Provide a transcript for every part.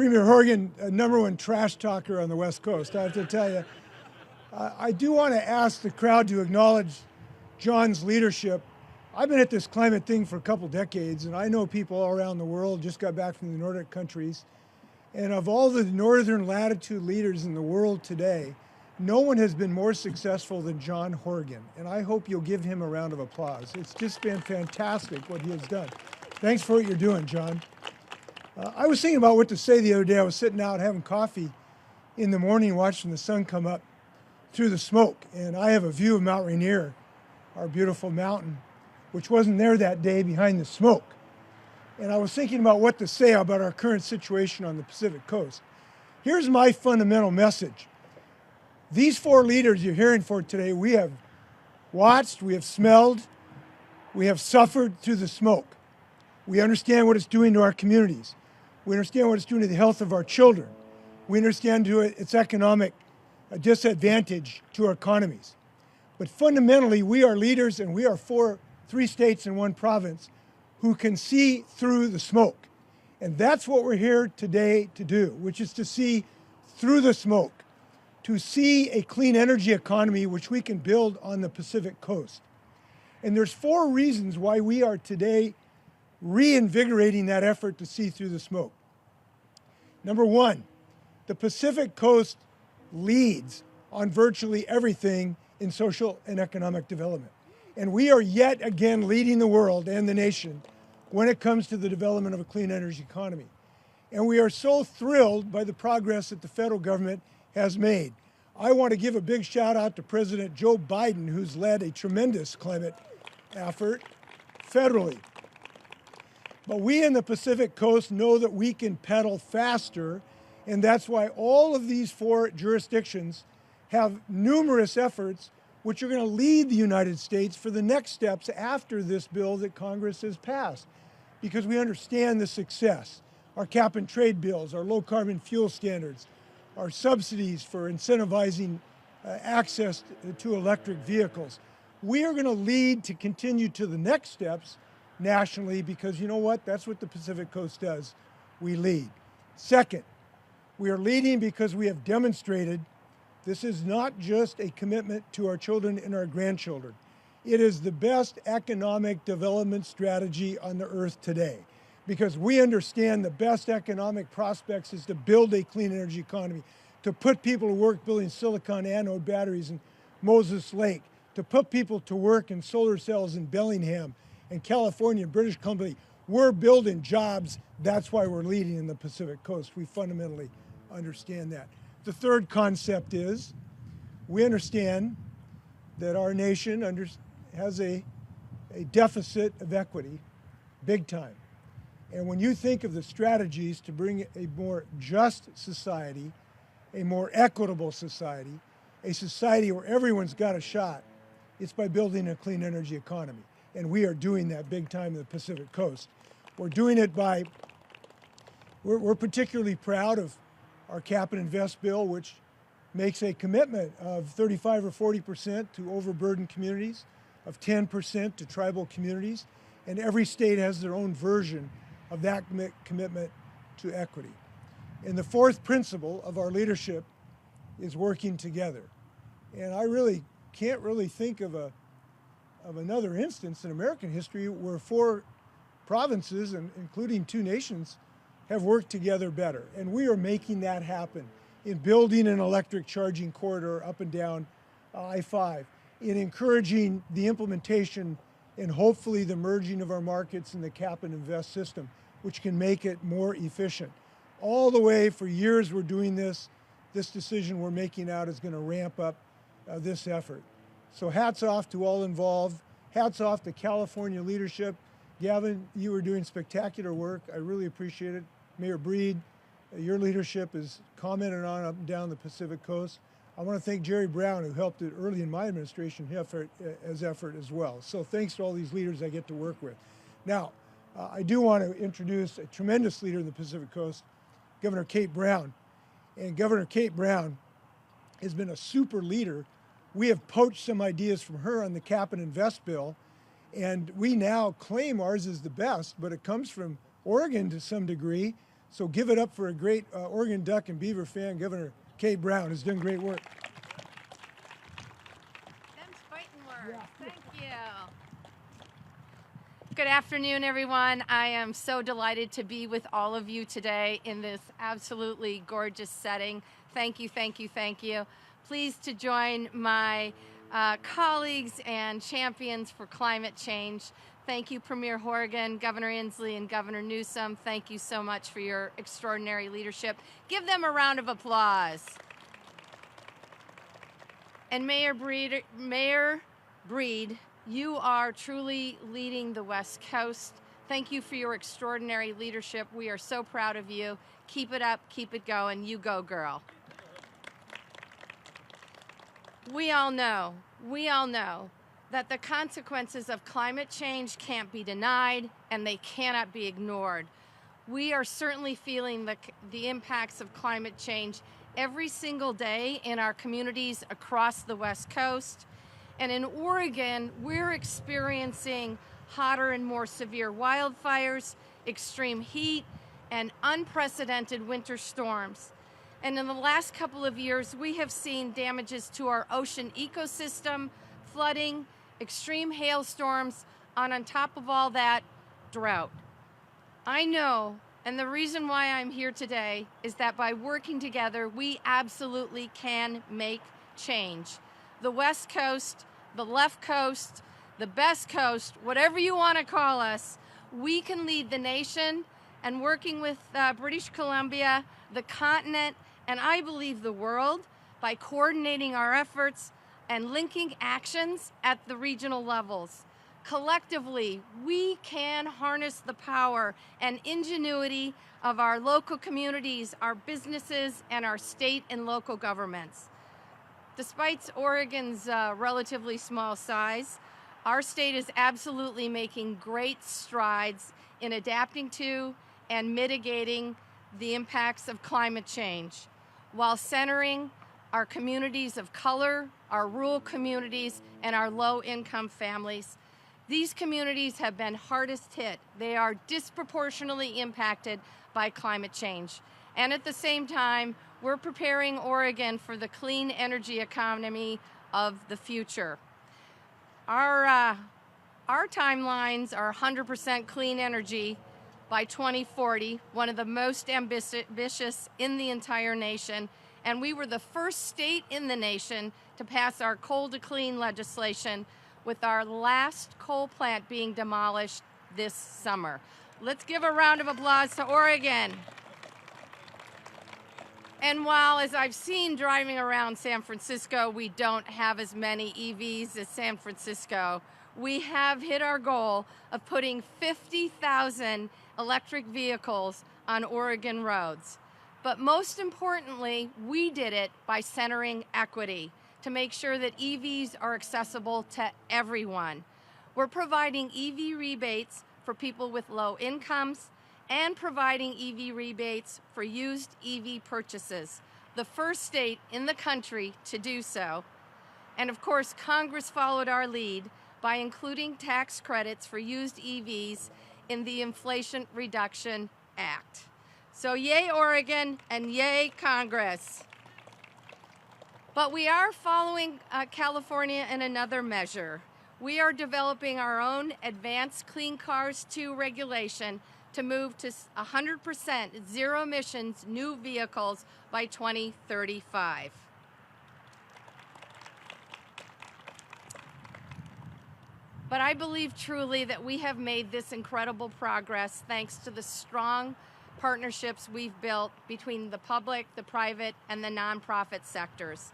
Premier Horgan, #1 trash talker on the West Coast, I have to tell you. I do want to ask the crowd to acknowledge John's leadership. I've been at this climate thing for a couple decades, and I know people all around the world, just got back from the Nordic countries. And of all the northern latitude leaders in the world today, no one has been more successful than John Horgan. And I hope you'll give him a round of applause. It's just been fantastic what he has done. Thanks for what you're doing, John. I was thinking about what to say the other day. I was sitting out having coffee in the morning, watching the sun come up through the smoke. And I have a view of Mount Rainier, our beautiful mountain, which wasn't there that day behind the smoke. And I was thinking about what to say about our current situation on the Pacific Coast. Here's my fundamental message. These four leaders you're hearing for today, we have watched, we have smelled, we have suffered through the smoke. We understand what it's doing to our communities. We understand what it's doing to the health of our children. We understand its economic disadvantage to our economies. But fundamentally, we are leaders, and we are three states and one province who can see through the smoke. And that's what we're here today to do, which is to see through the smoke, to see a clean energy economy which we can build on the Pacific Coast. And there's four reasons why we are today reinvigorating that effort to see through the smoke. Number one, the Pacific Coast leads on virtually everything in social and economic development. And we are yet again leading the world and the nation when it comes to the development of a clean energy economy. And we are so thrilled by the progress that the federal government has made. I want to give a big shout out to President Joe Biden, who's led a tremendous climate effort federally. But we in the Pacific Coast know that we can pedal faster, and that's why all of these four jurisdictions have numerous efforts which are going to lead the United States for the next steps after this bill that Congress has passed, because we understand the success. Our cap and trade bills, our low carbon fuel standards, our subsidies for incentivizing access to electric vehicles. We are going to lead to continue to the next steps nationally, because you know what? That's what the Pacific Coast does. We lead. Second, we are leading because we have demonstrated this is not just a commitment to our children and our grandchildren. It is the best economic development strategy on the earth today, because we understand the best economic prospects is to build a clean energy economy, to put people to work building silicon anode batteries in Moses Lake, to put people to work in solar cells in Bellingham and California and British Columbia. We're building jobs. That's why we're leading in the Pacific Coast. We fundamentally understand that. The third concept is we understand that our nation has a deficit of equity, big time. And when you think of the strategies to bring a more just society, a more equitable society, a society where everyone's got a shot, it's by building a clean energy economy. And we are doing that big time in the Pacific Coast. We're doing it by, we're particularly proud of our cap and invest bill, which makes a commitment of 35 or 40% to overburdened communities, of 10% to tribal communities, and every state has their own version of that commitment to equity. And the fourth principle of our leadership is working together. And I really can't think of another instance in American history where four provinces, and including two nations, have worked together better. And we are making that happen in building an electric charging corridor up and down I-5, in encouraging the implementation and hopefully the merging of our markets in the cap and invest system, which can make it more efficient. All the way for years we're doing this. This decision we're making now is going to ramp up this effort. So hats off to all involved. Hats off to California leadership. Gavin, you were doing spectacular work. I really appreciate it. Mayor Breed, your leadership is commented on up and down the Pacific Coast. I want to thank Jerry Brown, who helped it early in my administration effort as well. So thanks to all these leaders I get to work with. Now, I do want to introduce a tremendous leader in the Pacific Coast, Governor Kate Brown. And Governor Kate Brown has been a super leader. We have poached some ideas from her on the cap and invest bill, and we now claim ours is the best, but it comes from Oregon to some degree. So give it up for a great Oregon Duck and Beaver fan, Governor Kay Brown, who's doing great work. Them's fighting words. Yeah. Thank you. Good afternoon, everyone. I am so delighted to be with all of you today in this absolutely gorgeous setting. Thank you, thank you, thank you. Pleased to join my colleagues and champions for climate change. Thank you, Premier Horgan, Governor Inslee, and Governor Newsom. Thank you so much for your extraordinary leadership. Give them a round of applause. And Mayor Breed, you are truly leading the West Coast. Thank you for your extraordinary leadership. We are so proud of you. Keep it up, keep it going. You go, girl. We all know that the consequences of climate change can't be denied and they cannot be ignored. We are certainly feeling the impacts of climate change every single day in our communities across the West Coast. And in Oregon, we're experiencing hotter and more severe wildfires, extreme heat, and unprecedented winter storms. And in the last couple of years, we have seen damages to our ocean ecosystem, flooding, extreme hailstorms, and on top of all that, drought. I know, and the reason why I'm here today is that by working together, we absolutely can make change. The West Coast, the left coast, the best coast, whatever you want to call us, we can lead the nation, and working with British Columbia, the continent, and I believe the world, by coordinating our efforts and linking actions at the regional levels. Collectively, we can harness the power and ingenuity of our local communities, our businesses, and our state and local governments. Despite Oregon's relatively small size, our state is absolutely making great strides in adapting to and mitigating the impacts of climate change, while centering our communities of color, our rural communities, and our low-income families. These communities have been hardest hit. They are disproportionately impacted by climate change. And at the same time, we're preparing Oregon for the clean energy economy of the future. Our timelines are 100% clean energy by 2040, one of the most ambitious in the entire nation. And we were the first state in the nation to pass our coal to clean legislation, with our last coal plant being demolished this summer. Let's give a round of applause to Oregon. And while, as I've seen driving around San Francisco, we don't have as many EVs as San Francisco, we have hit our goal of putting 50,000 electric vehicles on Oregon roads. But most importantly, we did it by centering equity to make sure that EVs are accessible to everyone. We're providing EV rebates for people with low incomes and providing EV rebates for used EV purchases, the first state in the country to do so. And of course, Congress followed our lead by including tax credits for used EVs in the Inflation Reduction Act. So yay Oregon and yay Congress. But we are following California in another measure. We are developing our own Advanced Clean Cars 2 regulation to move to 100% zero emissions new vehicles by 2035. But I believe truly that we have made this incredible progress thanks to the strong partnerships we've built between the public, the private, and the nonprofit sectors.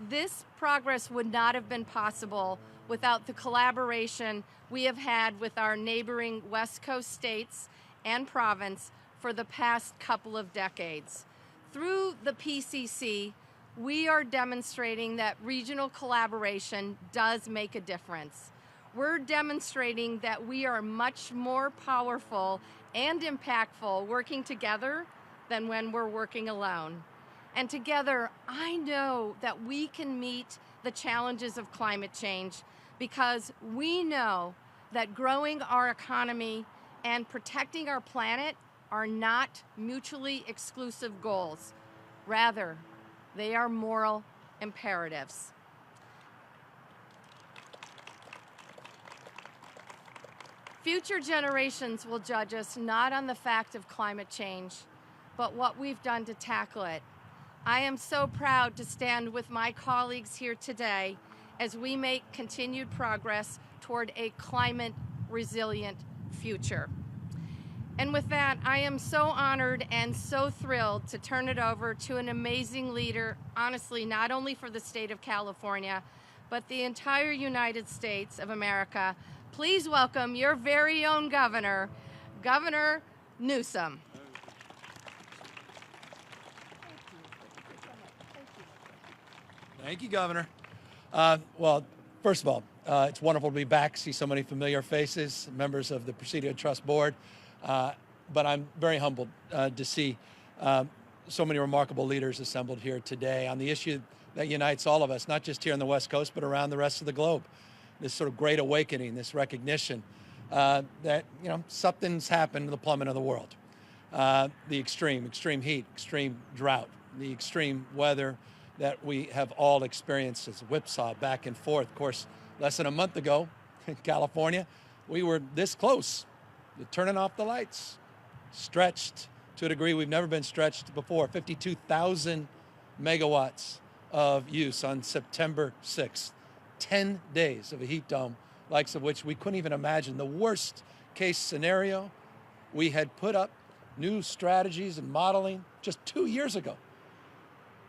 This progress would not have been possible without the collaboration we have had with our neighboring West Coast states and province for the past couple of decades. Through the PCC, we are demonstrating that regional collaboration does make a difference. We're demonstrating that we are much more powerful and impactful working together than when we're working alone. And together, I know that we can meet the challenges of climate change because we know that growing our economy and protecting our planet are not mutually exclusive goals. Rather, they are moral imperatives. Future generations will judge us not on the fact of climate change, but what we've done to tackle it. I am so proud to stand with my colleagues here today as we make continued progress toward a climate-resilient future. And with that, I am so honored and so thrilled to turn it over to an amazing leader, honestly, not only for the state of California, but the entire United States of America. Please welcome your very own governor, Governor Newsom. Thank you, Governor. Well, first of all, it's wonderful to be back, see so many familiar faces, members of the Presidio Trust Board. But I'm very humbled to see so many remarkable leaders assembled here today on the issue that unites all of us, not just here on the West Coast, but around the rest of the globe. This sort of great awakening, this recognition that, something's happened to the plumbing of the world. The extreme heat, extreme drought, the extreme weather that we have all experienced as a whipsaw back and forth. Of course, less than a month ago in California, we were this close to turning off the lights, stretched to a degree we've never been stretched before, 52,000 megawatts of use on September 6th. 10 days of a heat dome, likes of which we couldn't even imagine. The worst case scenario, we had put up new strategies and modeling just 2 years ago.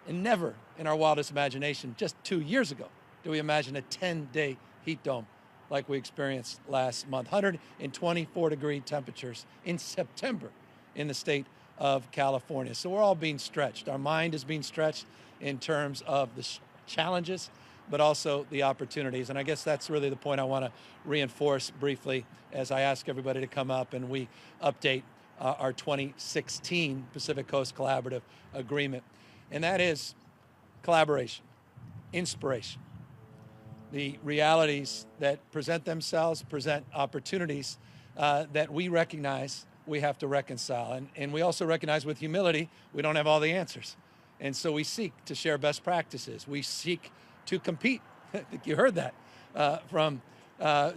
And never in our wildest imagination, just 2 years ago, do we imagine a 10-day heat dome like we experienced last month. 124-degree temperatures in September in the state of California. So we're all being stretched. Our mind is being stretched in terms of the challenges, but also the opportunities. And I guess that's really the point I want to reinforce briefly as I ask everybody to come up and we update our 2016 Pacific Coast Collaborative Agreement. And that is collaboration, inspiration. The realities that present themselves present opportunities that we recognize we have to reconcile. And we also recognize with humility we don't have all the answers. And so we seek to share best practices. We seek to compete. I think you heard that from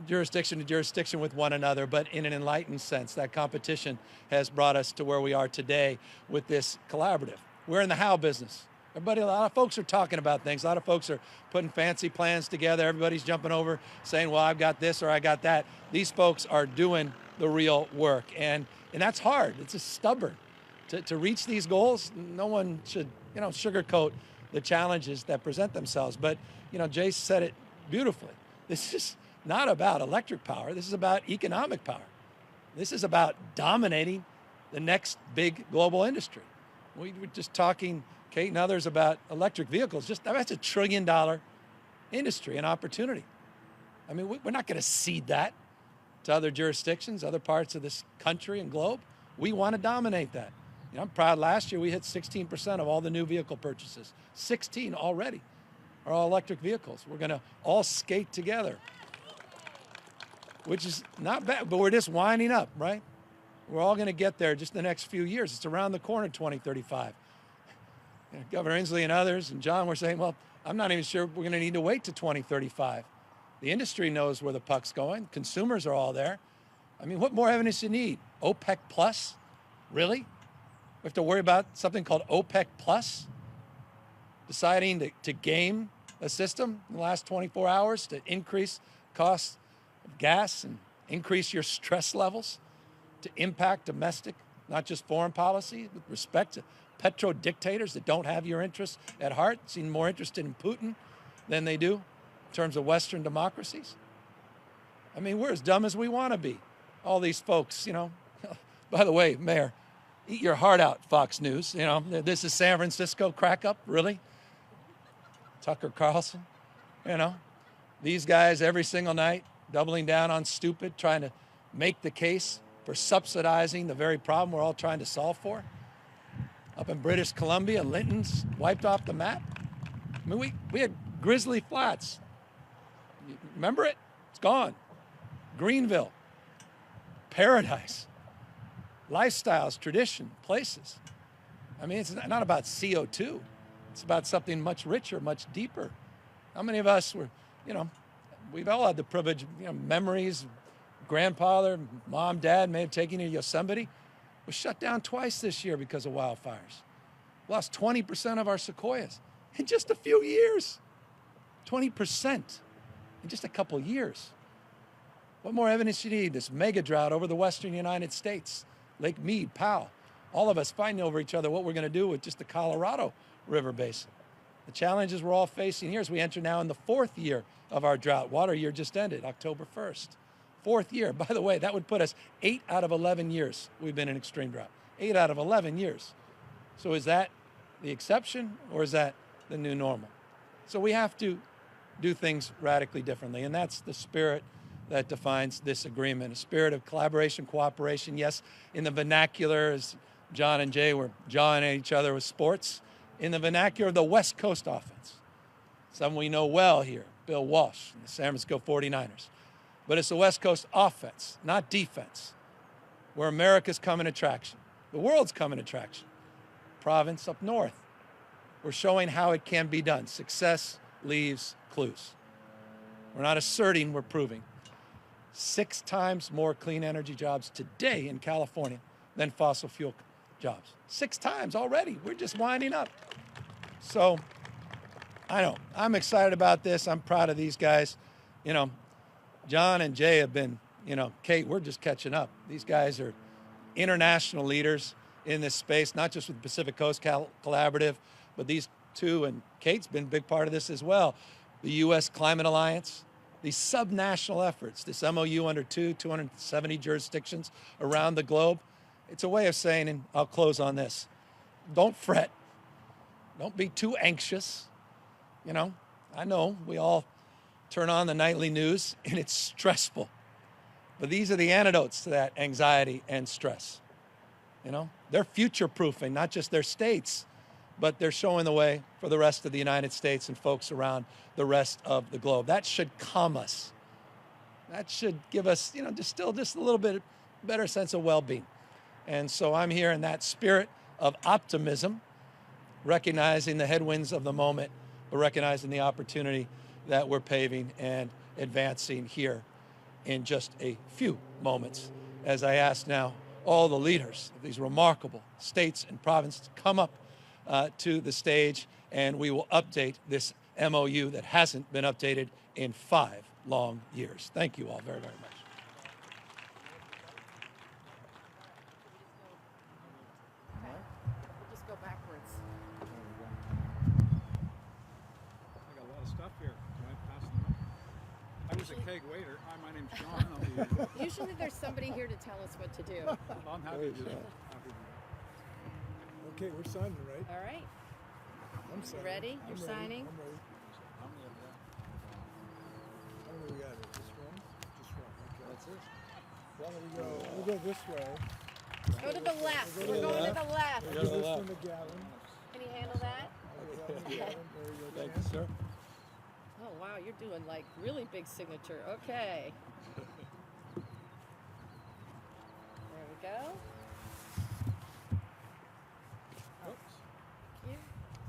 jurisdiction to jurisdiction with one another, but in an enlightened sense. That competition has brought us to where we are today with this collaborative. We're in the how business. Everybody, a lot of folks are talking about things. A lot of folks are putting fancy plans together. Everybody's jumping over saying, well, I've got this or I got that. These folks are doing the real work. And that's hard. It's just stubborn. To reach these goals, no one should, sugarcoat the challenges that present themselves. But, Jay said it beautifully. This is not about electric power. This is about economic power. This is about dominating the next big global industry. We were just talking, Kate and others, about electric vehicles. That's $1 trillion industry and opportunity. I mean, we're not going to cede that to other jurisdictions, other parts of this country and globe. We want to dominate that. I'm proud last year we hit 16% of all the new vehicle purchases. 16 already are all electric vehicles. We're going to all skate together, which is not bad, but we're just winding up, right? We're all going to get there just the next few years. It's around the corner, 2035. Governor Inslee and others and John were saying, well, I'm not even sure we're going to need to wait to 2035. The industry knows where the puck's going. Consumers are all there. I mean, what more evidence do you need? OPEC plus? Really? We have to worry about something called OPEC plus? Deciding to game a system in the last 24 hours to increase costs of gas and increase your stress levels, to impact domestic, not just foreign policy, with respect to petro-dictators that don't have your interests at heart, seem more interested in Putin than they do in terms of Western democracies. I mean, we're as dumb as we want to be. All these folks, By the way, Mayor, eat your heart out, Fox News. This is San Francisco crack up, really? Tucker Carlson, These guys every single night doubling down on stupid, trying to make the case for subsidizing the very problem we're all trying to solve for. Up in British Columbia, Linton's wiped off the map. I mean, we had Grizzly Flats. Remember it? It's gone. Greenville, Paradise. lifestyles, tradition, places. I mean, it's not about CO2. It's about something much richer, much deeper. How many of us were, we've all had the privilege, memories, grandfather, mom, dad may have taken you to Yosemite. Was shut down twice this year because of wildfires. Lost 20% of our sequoias in just a few years. 20% in just a couple years. What more evidence do you need? This mega drought over the western United States, Lake Mead, Powell, all of us fighting over each other what we're going to do with just the Colorado River basin. The challenges we're all facing here as we enter now in the 4th year of our drought. Water year just ended, October 1st. 4th year. By the way, that would put us 8 out of 11 years we've been in extreme drought. 8 out of 11 years. So is that the exception or is that the new normal? So we have to do things radically differently, and that's the spirit that defines this agreement, a spirit of collaboration, cooperation. Yes, in the vernacular, as John and Jay were jawing at each other with sports, in the vernacular, the West Coast offense. Some we know well here, Bill Walsh, the San Francisco 49ers. But it's the West Coast offense, not defense, where America's coming attraction. The world's coming attraction. Province up north. We're showing how it can be done. Success leaves clues. We're not asserting, we're proving. 6 times more clean energy jobs today in California than fossil fuel jobs. 6 times already. We're just winding up. So, I know, I'm excited about this. I'm proud of these guys. John and Jay have been, Kate, we're just catching up. These guys are international leaders in this space, not just with the Pacific Coast Collaborative, but these two, and Kate's been a big part of this as well. The U.S. Climate Alliance, these subnational efforts, this MOU under 270 jurisdictions around the globe. It's a way of saying, and I'll close on this, don't fret. Don't be too anxious. I know we all turn on the nightly news and it's stressful. But these are the antidotes to that anxiety and stress. They're future-proofing, not just their states, but they're showing the way for the rest of the United States and folks around the rest of the globe. That should calm us. That should give us, just a little bit better sense of well-being. And so I'm here in that spirit of optimism, recognizing the headwinds of the moment, but recognizing the opportunity that we're paving and advancing here in just a few moments. As I ask now all the leaders of these remarkable states and provinces to come up to the stage, and we will update this MOU that hasn't been updated in 5 long years. Thank you all very, very much. We'll just go backwards. I got a lot of stuff here. Can I pass them up? I was a keg waiter. Hi, my name's John. I'll be Usually there's somebody here to tell us what to do. I'm happy to do that. Okay, we're signing, right? All right. I'm signing. ready? I'm You're ready. signing? I'm ready. How many of that? How many we got here? Just one? Just one. Okay. That's it. Well, we'll go this way. Go to the left. Go to We're the going to the left. Give this one to Gavin. Can you handle that? Okay, Gavin. There you go. Thank you, sir. Oh, wow. You're doing like really big signature. Okay. There we go. Oops. Thank you. Go.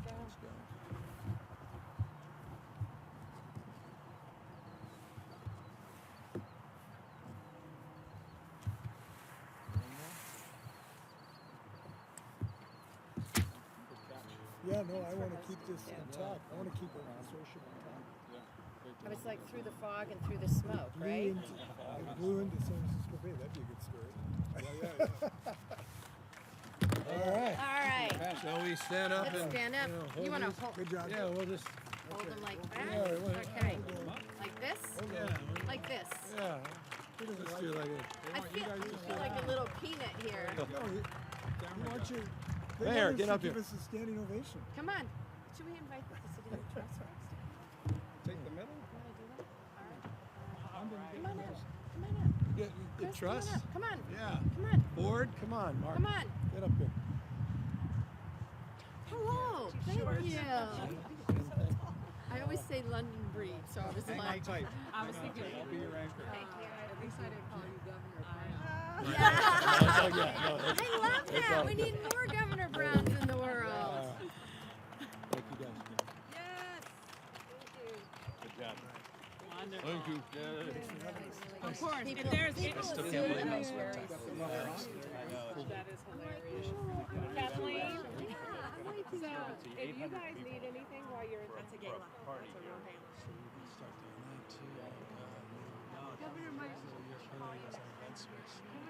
Yeah, no, I want to keep this intact. I want to keep it social intact. I was like through the fog and through the smoke, right? Blew into San Francisco Bay. That'd be a good story. All right. All right. Shall we stand up Let's and stand up. You want to hold, Good job. yeah, we'll just them like that? Yeah, well, Okay. Like this? Like this. yeah. Let's do like I feel like a little peanut here. No, he wants you. They Mayor, want us get to up give here. us a standing ovation. Come on. Should we invite the city trust first? Take the middle. Want to do that? All right. I'm gonna Come on up. Come on up. the Chris, trust. Come on up. Yeah. Come on. Board, come on, Mark. Come on. Get up here. Hello. Thank you. I always say London breed, so I was Hang on like, tight. I was thinking. I'll be your anchor. Thank you. At least I didn't call you Governor. I love that. We need more Governor Browns in the world. Thank you, guys. Yes. Good job. Thank you. Of course, if there's people Still that can't do believe it, I was so tight. that is hilarious. Kathleen, so if you guys need anything while you're in that's a gala. That's a real gala. Governor, my community,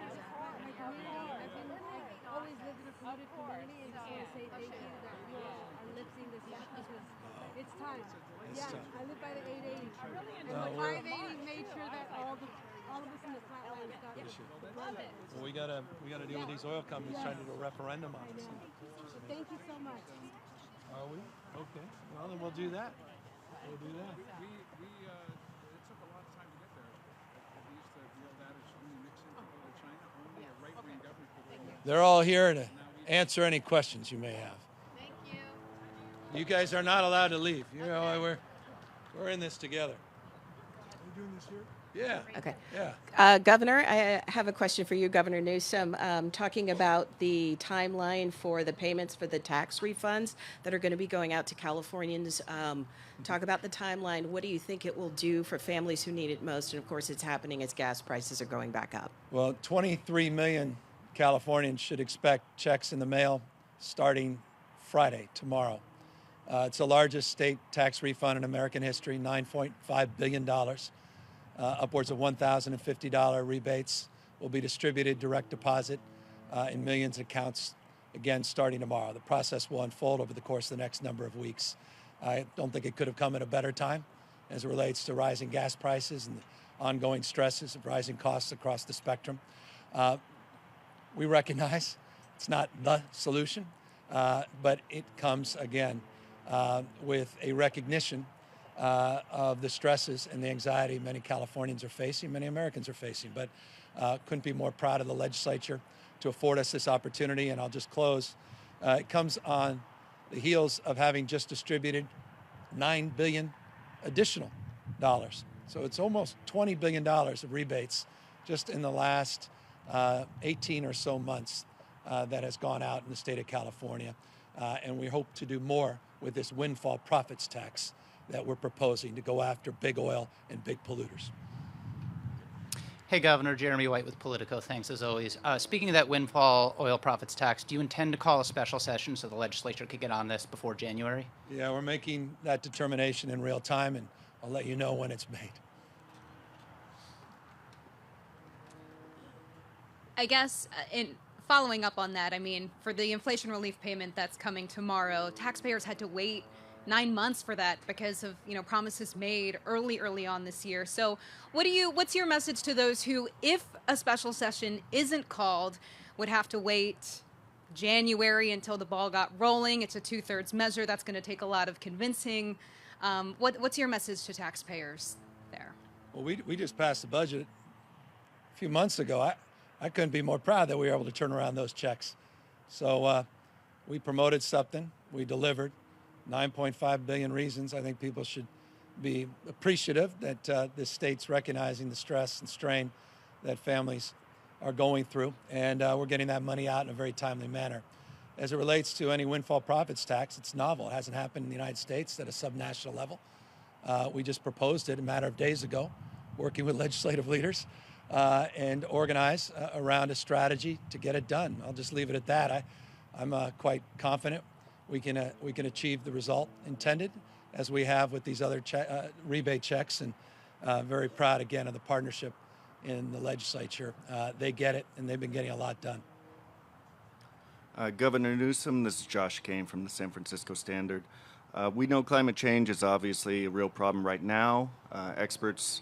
I've always lived in a polluted community, and just want to say thank you that you all are lifting this up because it's time. Yeah, I live by the 880, and the 580 made sure that all of us in the flatlands got love it. Well, we gotta deal with these oil companies trying to do a referendum on this. Thank you so much. Are we? Okay. Well, then we'll do that. We'll do that. It took a lot of time to get there. We used to be able to adage only Nixon could go to China, only a right-wing government could go to They're all here to answer any questions you may have. Thank you. You guys are not allowed to leave. You know, we're in this together. Are we doing this here? Yeah. Okay. Yeah. Governor, I have a question for you, Governor Newsom, talking about the timeline for the payments for the tax refunds that are going to be going out to Californians. Talk about the timeline. What do you think it will do for families who need it most? And of course, it's happening as gas prices are going back up. Well, 23 million Californians should expect checks in the mail starting Friday, tomorrow. It's the largest state tax refund in American history, $9.5 billion. Upwards of $1,050 rebates will be distributed direct deposit in millions of accounts, again, starting tomorrow. The process will unfold over the course of the next number of weeks. I don't think it could have come at a better time as it relates to rising gas prices and the ongoing stresses of rising costs across the spectrum. We recognize it's not the solution, but it comes, again, with a recognition of the stresses and the anxiety many Californians are facing, many Americans are facing. But couldn't be more proud of the legislature to afford us this opportunity. And I'll just close. It comes on the heels of having just distributed $9 billion additional dollars. So it's almost $20 billion of rebates just in the last 18 or so months that has gone out in the state of California. And we hope to do more with this windfall profits tax that we're proposing to go after big oil and big polluters. Hey, Governor, Jeremy White with Politico. Thanks, as always. Speaking of that windfall oil profits tax, do you intend to call a special session so the legislature could get on this before January? Yeah, we're making that determination in real time, and I'll let you know when it's made. I guess in following up on that, I mean, for the inflation relief payment that's coming tomorrow, taxpayers had to wait 9 months for that because of, promises made early on this year. So what's your message to those who, if a special session isn't called, would have to wait January until the ball got rolling? It's a 2/3 measure. That's going to take a lot of convincing. What's your message to taxpayers there? Well, we just passed the budget a few months ago. I couldn't be more proud that we were able to turn around those checks. So we promoted something. We delivered. 9.5 billion reasons. I think people should be appreciative that this state's recognizing the stress and strain that families are going through, and we're getting that money out in a very timely manner. As it relates to any windfall profits tax, it's novel. It hasn't happened in the United States at a subnational level. We just proposed it a matter of days ago, working with legislative leaders and organize around a strategy to get it done. I'll just leave it at that. I'm quite confident we can achieve the result intended, as we have with these other rebate checks, and very proud again of the partnership in the legislature. They get it, and they've been getting a lot done. Governor Newsom, this is Josh Kane from the San Francisco Standard. We know climate change is obviously a real problem right now. Experts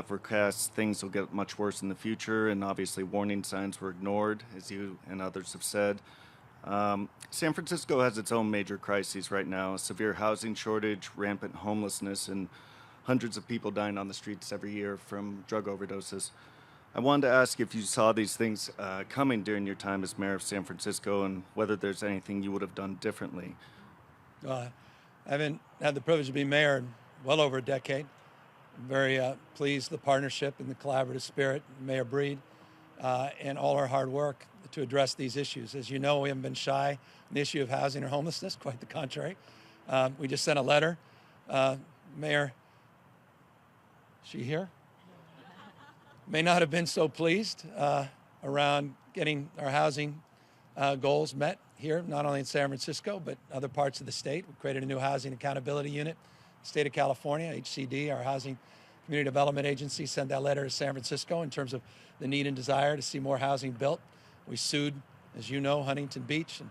forecast things will get much worse in the future, and obviously warning signs were ignored, as you and others have said. San Francisco has its own major crises right now: a severe housing shortage, rampant homelessness, and hundreds of people dying on the streets every year from drug overdoses. I wanted to ask if you saw these things coming during your time as mayor of San Francisco, and whether there's anything you would have done differently. I haven't had the privilege to be mayor in well over a decade. I'm very pleased with the partnership and the collaborative spirit. Mayor Breed and all her hard work to address these issues. As you know, we haven't been shy on the issue of housing or homelessness, quite the contrary. We just sent a letter. Mayor, is she here? May not have been so pleased around getting our housing goals met here, not only in San Francisco, but other parts of the state. We created a new housing accountability unit. State of California, HCD, our housing community development agency, sent that letter to San Francisco in terms of the need and desire to see more housing built. We sued, as you know, Huntington Beach and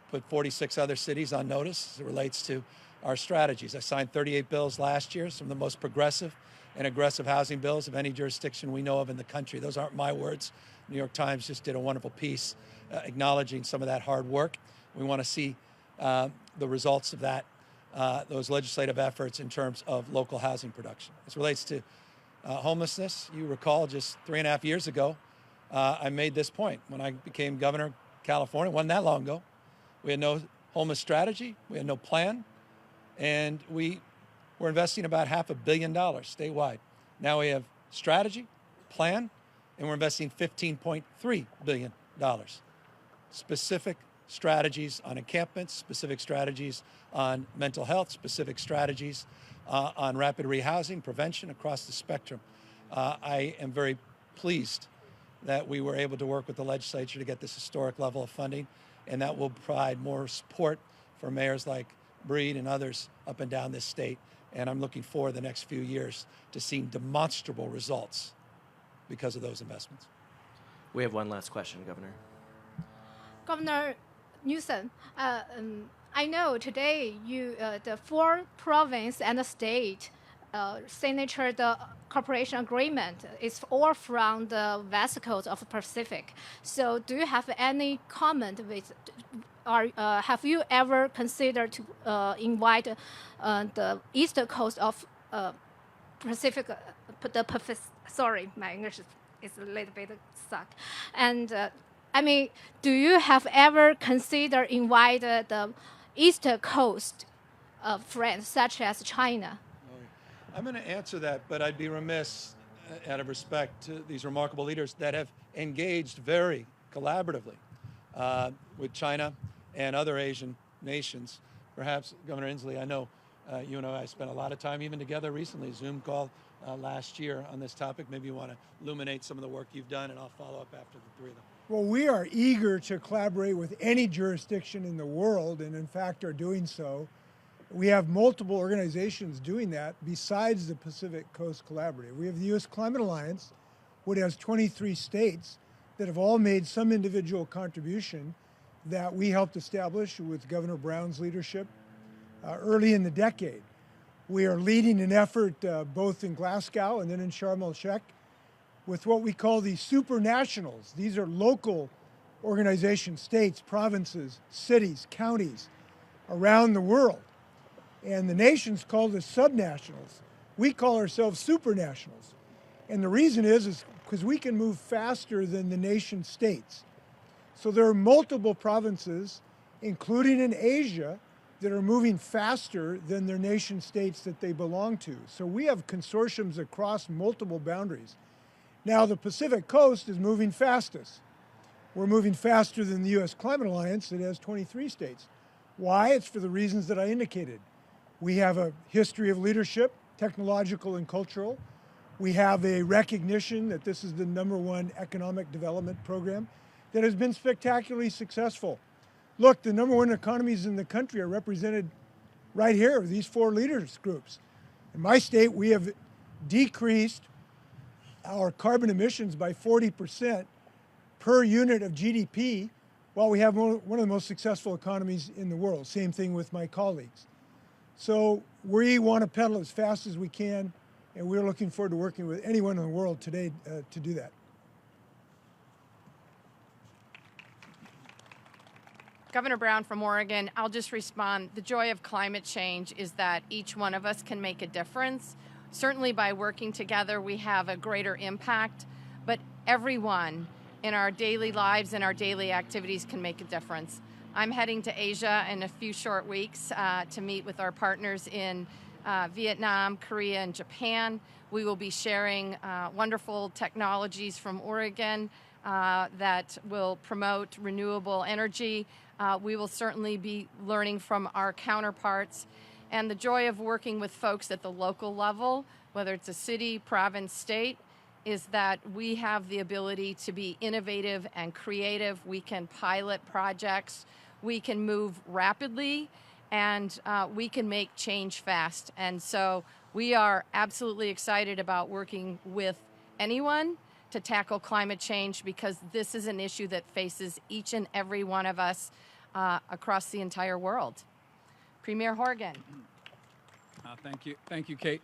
put 46 other cities on notice as it relates to our strategies. I signed 38 bills last year, some of the most progressive and aggressive housing bills of any jurisdiction we know of in the country. Those aren't my words. New York Times just did a wonderful piece acknowledging some of that hard work. We want to see the results of that, those legislative efforts in terms of local housing production. As it relates to homelessness, you recall just 3.5 years ago, I made this point. When I became governor of California, it wasn't that long ago, we had no homeless strategy, we had no plan, and we were investing about $500 million statewide. Now we have strategy, plan, and we're investing $15.3 billion. Specific strategies on encampments, specific strategies on mental health, specific strategies on rapid rehousing, prevention across the spectrum. I am very pleased that we were able to work with the legislature to get this historic level of funding, and that will provide more support for mayors like Breed and others up and down this state. And I'm looking forward the next few years to seeing demonstrable results because of those investments. We have one last question, Governor. Governor Newsom, I know today the 4 province and the state signature the cooperation agreement is all from the West Coast of the Pacific. So do you have any comment with, have you ever considered to invite the East Coast of Pacific, sorry, my English is a little bit suck. And I mean, do you have ever considered invite the East Coast friends, such as China? I'm going to answer that, but I'd be remiss, out of respect to these remarkable leaders that have engaged very collaboratively with China and other Asian nations. Perhaps, Governor Inslee, I know you and I spent a lot of time even together recently, Zoom call last year on this topic. Maybe you want to illuminate some of the work you've done, and I'll follow up after the 3 of them. Well, we are eager to collaborate with any jurisdiction in the world, and in fact are doing so. We have multiple organizations doing that besides the Pacific Coast Collaborative. We have the U.S. Climate Alliance, which has 23 states that have all made some individual contribution that we helped establish with Governor Brown's leadership early in the decade. We are leading an effort both in Glasgow and then in Sharm el-Sheikh with what we call the supranationals. These are local organizations, states, provinces, cities, counties around the world. And the nations called us subnationals. We call ourselves supranationals. And the reason is because we can move faster than the nation states. So there are multiple provinces, including in Asia, that are moving faster than their nation states that they belong to. So we have consortiums across multiple boundaries. Now the Pacific Coast is moving fastest. We're moving faster than the U.S. Climate Alliance that has 23 states. Why? It's for the reasons that I indicated. We have a history of leadership, technological and cultural. We have a recognition that this is the #1 economic development program that has been spectacularly successful. Look, the #1 economies in the country are represented right here, these 4 leaders groups. In my state, we have decreased our carbon emissions by 40% per unit of GDP, while we have one of the most successful economies in the world. Same thing with my colleagues. So we want to pedal as fast as we can, and we're looking forward to working with anyone in the world today to do that. Governor Brown from Oregon, I'll just respond. The joy of climate change is that each one of us can make a difference. Certainly by working together, we have a greater impact, but everyone in our daily lives and our daily activities can make a difference. I'm heading to Asia in a few short weeks to meet with our partners in Vietnam, Korea, and Japan. We will be sharing wonderful technologies from Oregon that will promote renewable energy. We will certainly be learning from our counterparts. And the joy of working with folks at the local level, whether it's a city, province, state, is that we have the ability to be innovative and creative. We can pilot projects, we can move rapidly, and we can make change fast. And so we are absolutely excited about working with anyone to tackle climate change, because this is an issue that faces each and every one of us across the entire world. Premier Horgan. Thank you, Kate.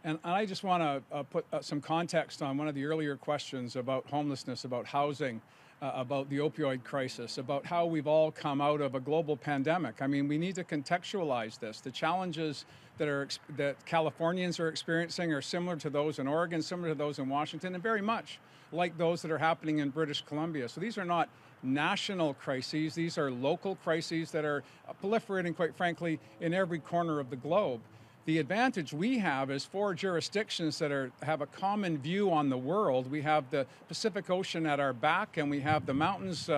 And I just want to put some context on one of the earlier questions about homelessness, about housing, about the opioid crisis, about how we've all come out of a global pandemic. I mean, we need to contextualize this. The challenges that Californians are experiencing are similar to those in Oregon, similar to those in Washington, and very much like those that are happening in British Columbia. So these are not national crises. These are local crises that are proliferating, quite frankly, in every corner of the globe. The advantage we have is 4 jurisdictions that have a common view on the world. We have the Pacific Ocean at our back, and we have the mountains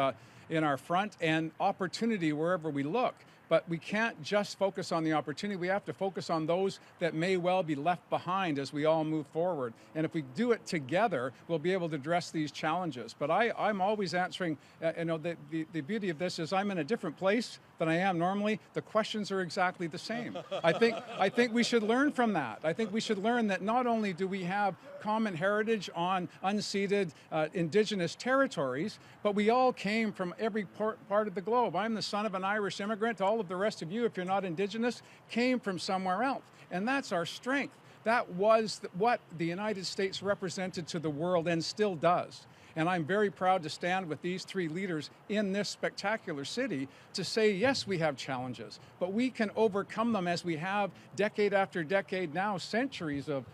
in our front, and opportunity wherever we look. But we can't just focus on the opportunity. We have to focus on those that may well be left behind as we all move forward. And if we do it together, we'll be able to address these challenges. But I'm always answering, the beauty of this is I'm in a different place than I am normally. The questions are exactly the same. I think we should learn from that. I think we should learn that not only do we have common heritage on unceded indigenous territories, but we all came from every part of the globe. I'm the son of an Irish immigrant. All of the rest of you, if you're not indigenous, came from somewhere else. And that's our strength. That was what the United States represented to the world and still does. And I'm very proud to stand with these 3 leaders in this spectacular city to say, yes, we have challenges, but we can overcome them as we have decade after decade now, centuries of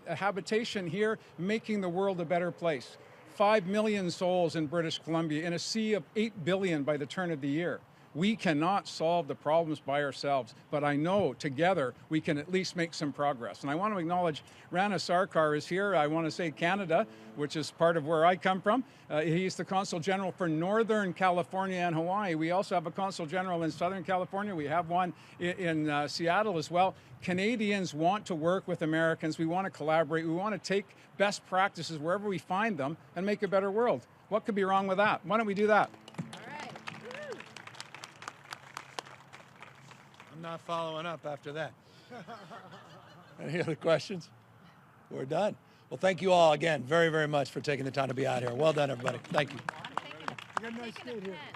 habitation here, making the world a better place. 5 million souls in British Columbia in a sea of 8 billion by the turn of the year. We cannot solve the problems by ourselves, but I know together we can at least make some progress. And I want to acknowledge Rana Sarkar is here. I want to say Canada, which is part of where I come from. He's the Consul General for Northern California and Hawaii. We also have a Consul General in Southern California. We have one in Seattle as well. Canadians want to work with Americans. We want to collaborate. We want to take best practices wherever we find them and make a better world. What could be wrong with that? Why don't we do that? I'm not following up after that. Any other questions? We're done. Well, thank you all again very, very much for taking the time to be out here. Well done, everybody. Thank you. You got a nice state here.